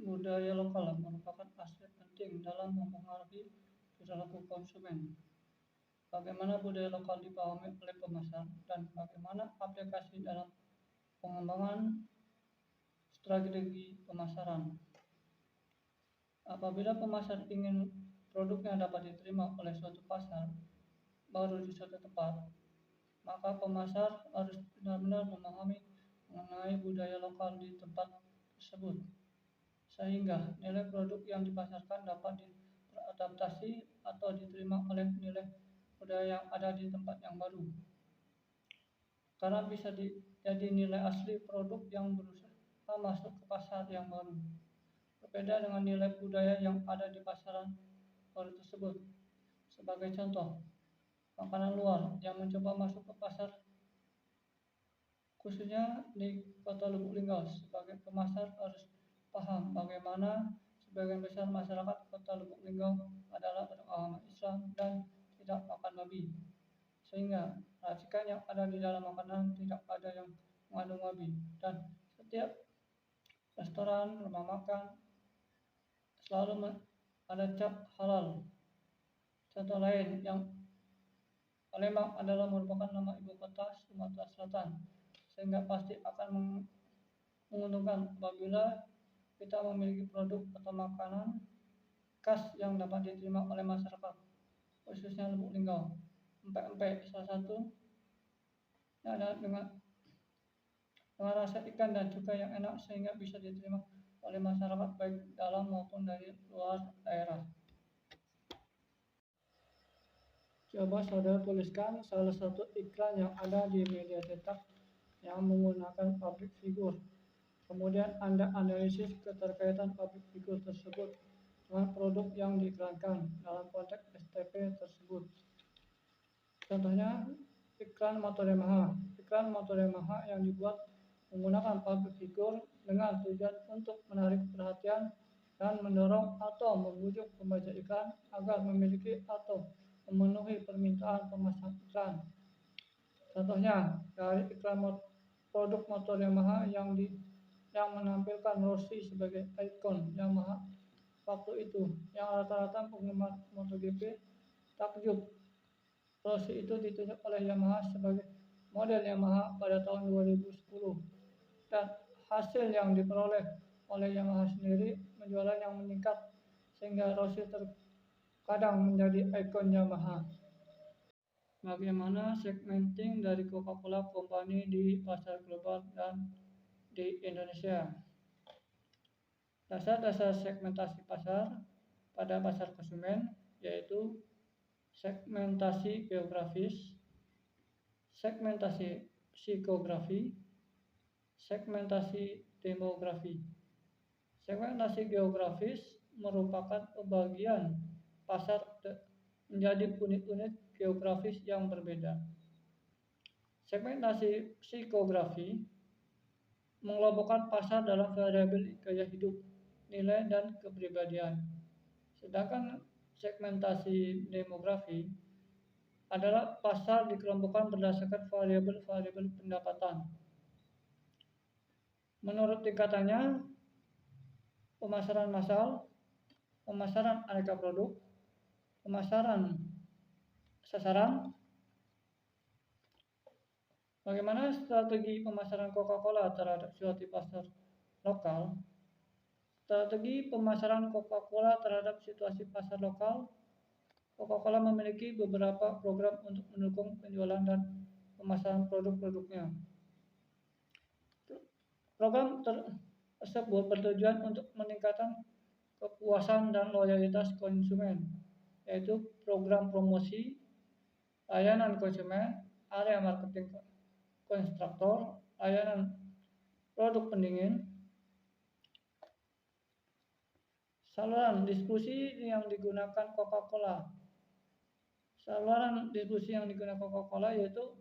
Budaya lokal merupakan aspek penting dalam mempengaruhi perilaku konsumen. Bagaimana budaya lokal dipahami oleh pemasar dan bagaimana aplikasi dalam pengembangan strategi pemasaran. Apabila pemasar ingin produknya dapat diterima oleh suatu pasar baru di suatu tempat, maka pemasar harus benar-benar memahami mengenai budaya lokal di tempat tersebut, sehingga nilai produk yang dipasarkan dapat beradaptasi atau diterima oleh nilai budaya yang ada di tempat yang baru. Karena bisa jadi nilai asli produk yang berusaha masuk ke pasar yang baru, berbeda dengan nilai budaya yang ada di pasaran baru tersebut. Sebagai contoh, makanan luar yang mencoba masuk ke pasar, khususnya di Kota Lubuk Linggau, sebagai pemasar harus paham bagaimana sebagian besar masyarakat Kota Lubuk Linggau adalah beragama Islam dan tidak makan babi, sehingga racikan yang ada di dalam makanan tidak ada yang mengandung babi, dan setiap restoran, rumah makan selalu ada cap halal. Contoh lain, yang Palembang adalah merupakan nama ibu kota Sumatera Selatan, sehingga pasti akan menguntungkan apabila kita memiliki produk atau makanan khas yang dapat diterima oleh masyarakat, khususnya Lubuk Linggau. Empek-empek salah satu yang ada dengan rasa ikan dan cuka yang enak, sehingga bisa diterima oleh masyarakat baik dalam maupun dari luar daerah. Coba saudara tuliskan salah satu iklan yang ada di media cetak yang menggunakan public figure. Kemudian Anda analisis keterkaitan public figure tersebut dengan produk yang diiklankan dalam konteks STP tersebut. Contohnya, iklan motor Yamaha. Iklan motor Yamaha yang dibuat menggunakan public figure dengan tujuan untuk menarik perhatian dan mendorong atau membujuk pembaca iklan agar memiliki atau memenuhi permintaan pemasang iklan. Contohnya, dari iklan produk motor Yamaha yang menampilkan Rossi sebagai ikon Yamaha waktu itu, yang rata-rata penggemar MotoGP takjub. Rossi itu ditunjuk oleh Yamaha sebagai model Yamaha pada tahun 2010, dan hasil yang diperoleh oleh Yamaha sendiri penjualan yang meningkat sehingga Rossi terkadang menjadi ikon Yamaha. Bagaimana segmenting dari Coca-Cola Company di pasar global dan di Indonesia? Dasar-dasar segmentasi pasar pada pasar konsumen yaitu segmentasi geografis, segmentasi psikografi, segmentasi demografi. Segmentasi geografis merupakan pembagian pasar menjadi unit-unit geografis yang berbeda. Segmentasi psikografi mengelompokkan pasar dalam variabel gaya hidup, nilai, dan kepribadian. Sedangkan segmentasi demografi adalah pasar dikelompokkan berdasarkan variabel-variabel pendapatan. Menurut tingkatannya, pemasaran massal, pemasaran aneka produk, pemasaran sasaran. Bagaimana strategi pemasaran Coca-Cola terhadap situasi pasar lokal? Strategi pemasaran Coca-Cola terhadap situasi pasar lokal. Coca-Cola memiliki beberapa program untuk mendukung penjualan dan pemasaran produk-produknya. Program tersebut bertujuan untuk meningkatkan kepuasan dan loyalitas konsumen, yaitu program promosi, layanan konsumen, area marketing konstruktor, layanan produk pendingin, saluran distribusi yang digunakan Coca-Cola. Saluran distribusi yang digunakan Coca-Cola yaitu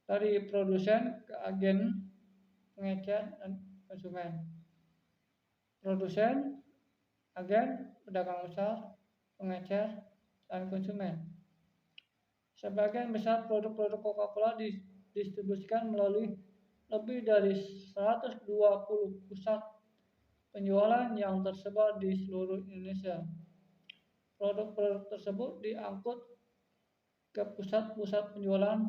dari produsen ke agen, pengecer, dan konsumen. Produsen, agen, pedagang besar, pengecer, dan konsumen. Sebagian besar produk-produk Coca-Cola didistribusikan melalui lebih dari 120 pusat penjualan yang tersebar di seluruh Indonesia. Produk-produk tersebut diangkut ke pusat-pusat penjualan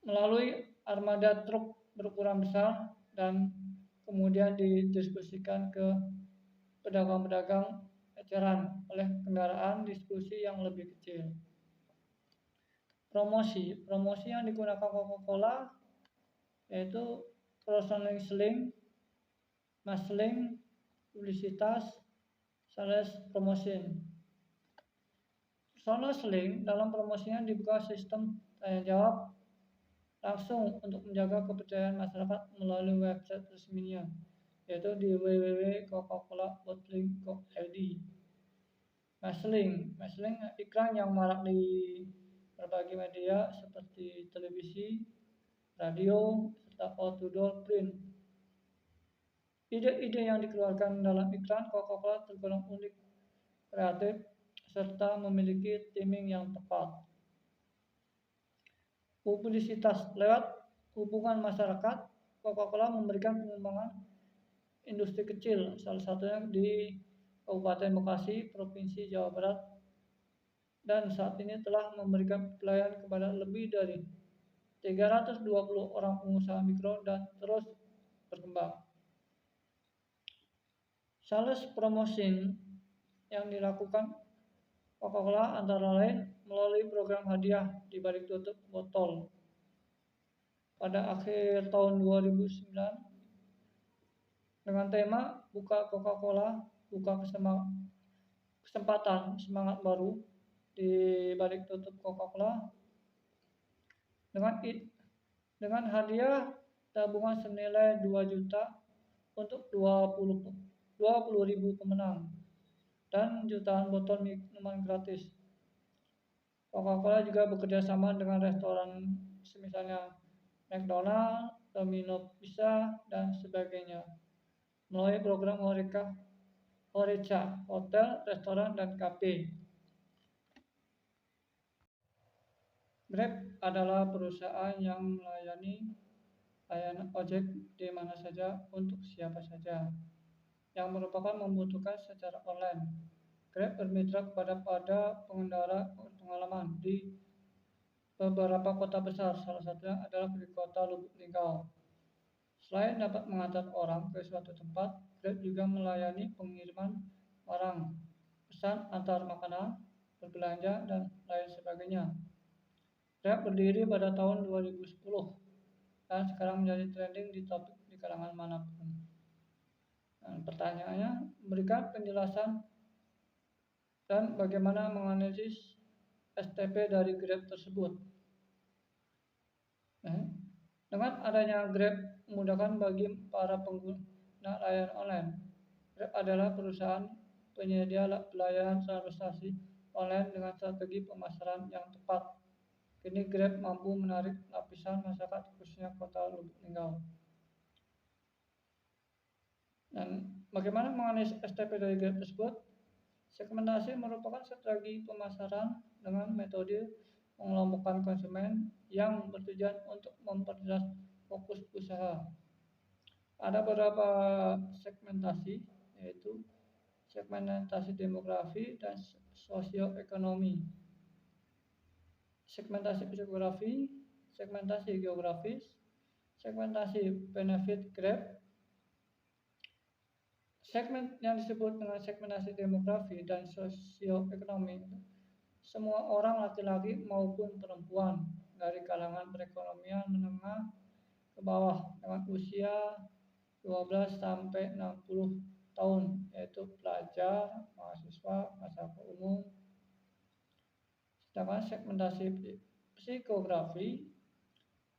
melalui armada truk berukuran besar dan kemudian didistribusikan ke pedagang-pedagang eceran oleh kendaraan distribusi yang lebih kecil. Promosi yang digunakan Coca-Cola yaitu cross-selling, mass-selling, publisitas, sales promotion. Cross-selling dalam promosinya dibuka sistem tanya jawab langsung untuk menjaga kepercayaan masyarakat melalui website resminya, yaitu di www.coca-cola.link.id. Mass-selling iklan yang marak di berbagai media seperti televisi, radio, serta outdoor print. Ide-ide yang dikeluarkan dalam iklan Coca-Cola tergolong unik, kreatif, serta memiliki timing yang tepat. Publisitas lewat hubungan masyarakat, Coca-Cola memberikan pengembangan industri kecil, salah satunya di Kabupaten Bekasi, Provinsi Jawa Barat, dan saat ini telah memberikan pelayanan kepada lebih dari 320 orang pengusaha mikro dan terus berkembang. Sales promotion yang dilakukan Coca-Cola antara lain melalui program hadiah di balik tutup botol. Pada akhir tahun 2009 dengan tema Buka Coca-Cola, buka kesempatan semangat baru di balik tutup Coca-Cola dengan hadiah tabungan senilai 2 juta untuk 20.000 pemenang dan jutaan botol minuman gratis. Coca-Cola juga bekerja sama dengan restoran semisalnya McDonald, Domino Pizza, dan sebagainya melalui program Horeca, hotel, restoran, dan kafe. Grab adalah perusahaan yang melayani layanan ojek di mana saja untuk siapa saja yang merupakan membutuhkan secara online. Grab bermitra pada pengendara pengalaman di beberapa kota besar, salah satunya adalah di kota Lubuk Linggau. Selain dapat mengantar orang ke suatu tempat, Grab juga melayani pengiriman barang, pesan antar makanan, berbelanja, dan lain sebagainya. Grab berdiri pada tahun 2010 dan sekarang menjadi trending di topik di kalangan manapun. Dan pertanyaannya, berikan penjelasan dan bagaimana menganalisis STP dari Grab tersebut. Dengan adanya Grab memudahkan bagi para pengguna layanan online. Grab adalah perusahaan penyedia pelayanan transportasi online dengan strategi pemasaran yang tepat. Kini Grab mampu menarik lapisan masyarakat khususnya kota Lubuk Linggau. Dan bagaimana menganalisis STP dari Grab tersebut? Segmentasi merupakan strategi pemasaran dengan metode mengelompokkan konsumen yang bertujuan untuk memperjelas fokus usaha. Ada beberapa segmentasi, yaitu segmentasi demografi dan sosioekonomi. Segmentasi psikografi, segmentasi geografis, segmentasi benefit Grab. Segmen yang disebut dengan segmentasi demografi dan sosioekonomi, semua orang laki-laki maupun perempuan dari kalangan perekonomian menengah ke bawah dengan usia 12 sampai 60 tahun, yaitu pelajar, mahasiswa, masyarakat umum. Sedangkan segmentasi psikografi,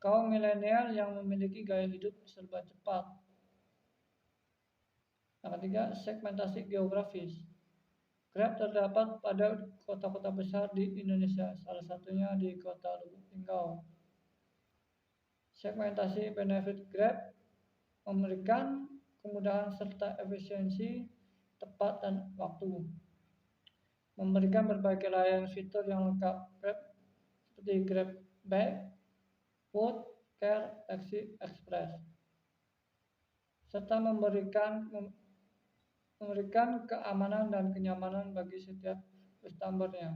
kaum milenial yang memiliki gaya hidup serba cepat. Yang ketiga, segmentasi geografis. Grab terdapat pada kota-kota besar di Indonesia, salah satunya di kota Lubuk Linggau. Segmentasi benefit Grab memberikan kemudahan serta efisiensi, tepat dan waktu. Memberikan berbagai layanan fitur yang lengkap Grab seperti Grab Bike, Food, Care, Taxi Express. serta memberikan keamanan dan kenyamanan bagi setiap customer-nya.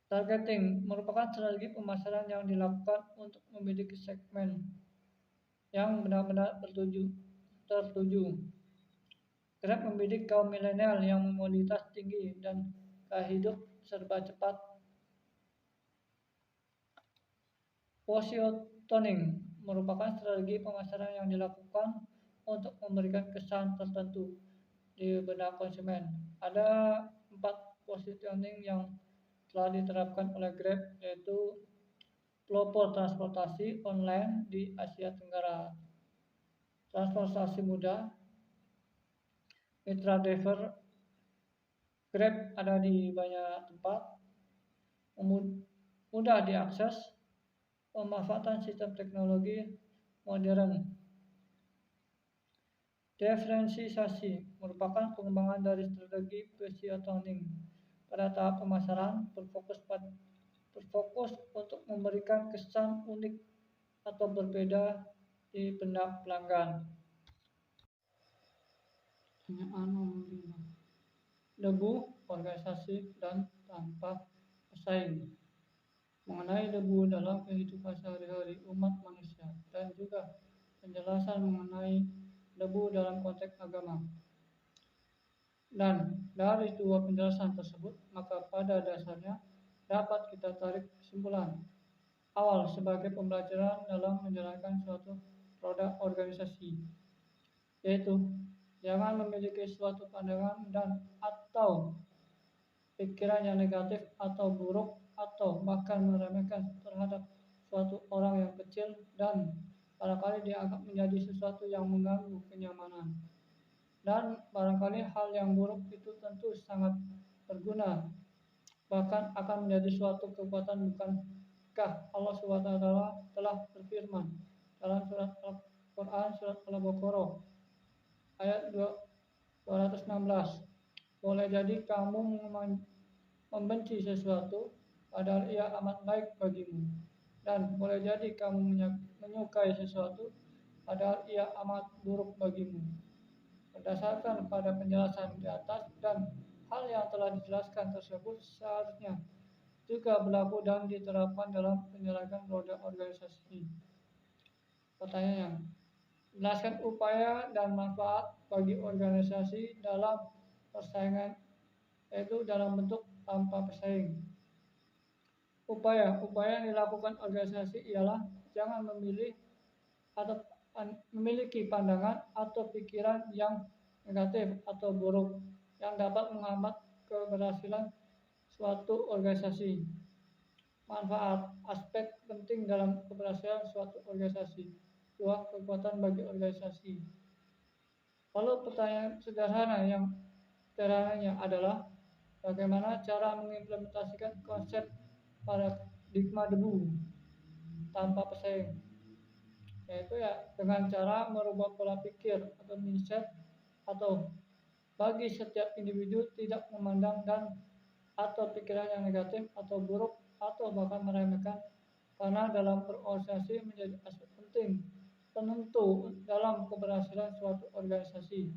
Targeting merupakan strategi pemasaran yang dilakukan untuk memiliki segmen yang benar-benar tertuju. Grab membidik kaum milenial yang mobilitas tinggi dan gaya hidup serba cepat. Positioning merupakan strategi pemasaran yang dilakukan untuk memberikan kesan tertentu di benak konsumen. Ada 4 positioning yang telah diterapkan oleh Grab, yaitu pelopor transportasi online di Asia Tenggara, transportasi mudah, mitra driver. Grab ada di banyak tempat, mudah diakses, pemanfaatan sistem teknologi modern. Diferensiasi merupakan pengembangan dari strategi positioning. Pada tahap pemasaran berfokus untuk memberikan kesan unik atau berbeda di benak pelanggan. Pertanyaan nomor 5. Debu, organisasi, dan tanpa pesaing. Mengenai debu dalam kehidupan sehari-hari umat manusia dan juga penjelasan mengenai debu dalam konteks agama. Dan dari 2 penjelasan tersebut, maka pada dasarnya dapat kita tarik kesimpulan awal sebagai pembelajaran dalam menjalankan suatu roda organisasi, yaitu jangan memiliki suatu pandangan dan atau pikiran yang negatif atau buruk atau bahkan meremehkan terhadap suatu orang yang kecil dan barangkali dianggap menjadi sesuatu yang mengganggu kenyamanan. Dan barangkali hal yang buruk itu tentu sangat berguna, bahkan akan menjadi suatu kekuatan. Bukankah Allah SWT telah berfirman dalam surat Al-Quran surat Al-Baqarah ayat 216, boleh jadi kamu membenci sesuatu padahal ia amat baik bagimu, dan boleh jadi kamu menyukai sesuatu padahal ia amat buruk bagimu. Berdasarkan pada penjelasan di atas dan hal yang telah dijelaskan tersebut seharusnya juga berlaku dan diterapkan dalam menjalankan roda organisasi. Pertanyaan: jelaskan upaya dan manfaat bagi organisasi dalam persaingan, yaitu dalam bentuk tanpa pesaing. Upaya yang dilakukan organisasi ialah jangan memiliki pandangan atau pikiran yang negatif atau buruk yang dapat menghambat keberhasilan suatu organisasi. Manfaat, aspek penting dalam keberhasilan suatu organisasi. 2. Kekuatan bagi organisasi. Lalu pertanyaan sederhananya adalah bagaimana cara mengimplementasikan konsep paradigma debu tanpa pesaing, yaitu dengan cara merubah pola pikir atau mindset, atau bagi setiap individu tidak memandang dan atau pikiran yang negatif atau buruk atau bahkan meremehkan, karena dalam berorganisasi menjadi aspek penting penentu dalam keberhasilan suatu organisasi.